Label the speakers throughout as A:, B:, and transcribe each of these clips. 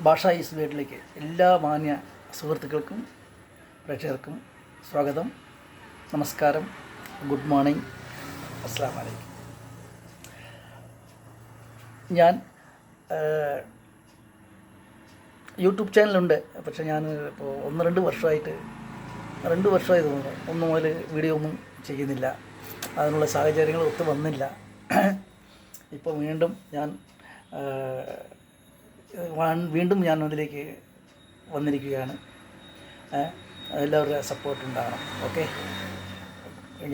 A: ഭാഷ ഈസ് വേഡിലേക്ക് എല്ലാ മാന്യ സുഹൃത്തുക്കൾക്കും പ്രേക്ഷകർക്കും സ്വാഗതം. നമസ്കാരം, ഗുഡ് മോർണിംഗ്, അസ്സലാമു അലൈക്കും. ഞാൻ യൂട്യൂബ് ചാനലുണ്ട്. പക്ഷേ ഞാൻ ഇപ്പോൾ 1-2 വർഷമായിട്ട് 2 വർഷമായി തോന്നുന്നു ഒന്നു മുതൽ വീഡിയോ ഒന്നും ചെയ്യുന്നില്ല. അതിനുള്ള സാഹചര്യങ്ങൾ ഒത്തു വന്നില്ല. ഇപ്പോൾ വീണ്ടും ഞാൻ അതിലേക്ക് വന്നിരിക്കുകയാണ്. എല്ലാവരുടെ സപ്പോർട്ട് ഉണ്ടാകണം. ഓക്കെ.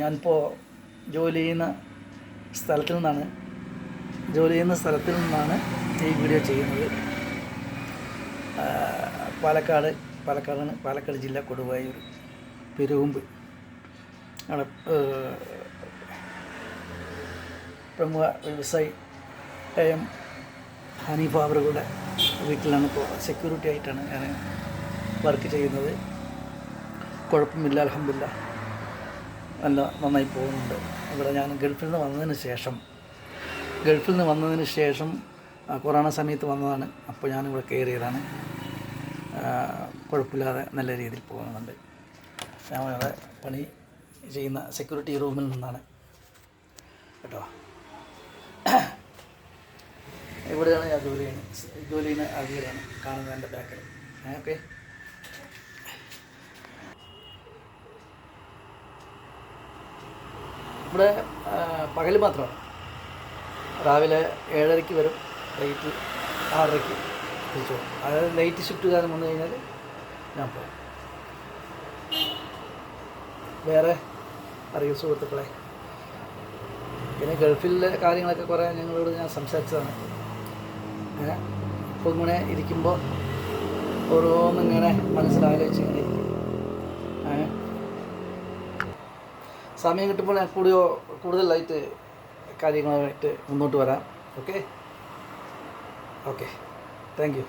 A: ഞാനിപ്പോൾ ജോലി ചെയ്യുന്ന സ്ഥലത്തിൽ നിന്നാണ് ഈ വീഡിയോ ചെയ്യുന്നത്. പാലക്കാട് ജില്ല, കൊടുവായൂർ പെരുകുമ്പ് ആണ്. പ്രമുഖ വ്യവസായി AM ഹനീഫ അവരുടെ വീട്ടിലാണ് ഇപ്പോൾ സെക്യൂരിറ്റി ആയിട്ടാണ് ഞാൻ വർക്ക് ചെയ്യുന്നത്. കുഴപ്പമില്ല, അൽഹംദുലില്ലാഹ്, നന്നായി പോകുന്നുണ്ട്. ഇവിടെ ഞാൻ ഗൾഫിൽ നിന്ന് വന്നതിന് ശേഷം കൊറോണ സമയത്ത് വന്നതാണ്. അപ്പോൾ ഞാനിവിടെ കയറിയതാണ്. കുഴപ്പമില്ലാതെ നല്ല രീതിയിൽ പോകുന്നുണ്ട്. ഞാൻ ഇവിടെ പണി ചെയ്യുന്ന സെക്യൂരിറ്റി റൂമിൽ നിന്നാണ് കേട്ടോ. ഇവിടെയാണ് ഞാൻ ജോലി ചെയ്യുന്ന ആ വീടാണ് കാണുന്നത്, എൻ്റെ ബാക്കിൽ. ഓക്കെ. ഇവിടെ പകൽ മാത്രമാണ്. രാവിലെ 7:30 വരും, നൈറ്റ് 6:30 തിരിച്ചു പോകും. അതായത് നൈറ്റ് ഷിഫ്റ്റുകാരൻ വന്നു കഴിഞ്ഞാൽ ഞാൻ പോകും. വേറെ അറിയോ സുഹൃത്തുക്കളെ? പിന്നെ ഗൾഫിലെ കാര്യങ്ങളൊക്കെ കുറേ ഞങ്ങളോട് ഞാൻ സംസാരിച്ചതാണ്. ഇപ്പോൾ ഇങ്ങനെ ഇരിക്കുമ്പോൾ ഓരോന്നിങ്ങനെ മനസ്സിലാലോചിച്ച് ഇങ്ങനെ ഇരിക്കും. സമയം കിട്ടുമ്പോൾ ഞാൻ കൂടുതലായിട്ട് കാര്യങ്ങളുമായിട്ട് മുന്നോട്ട് വരാം. ഓക്കെ. Thank you.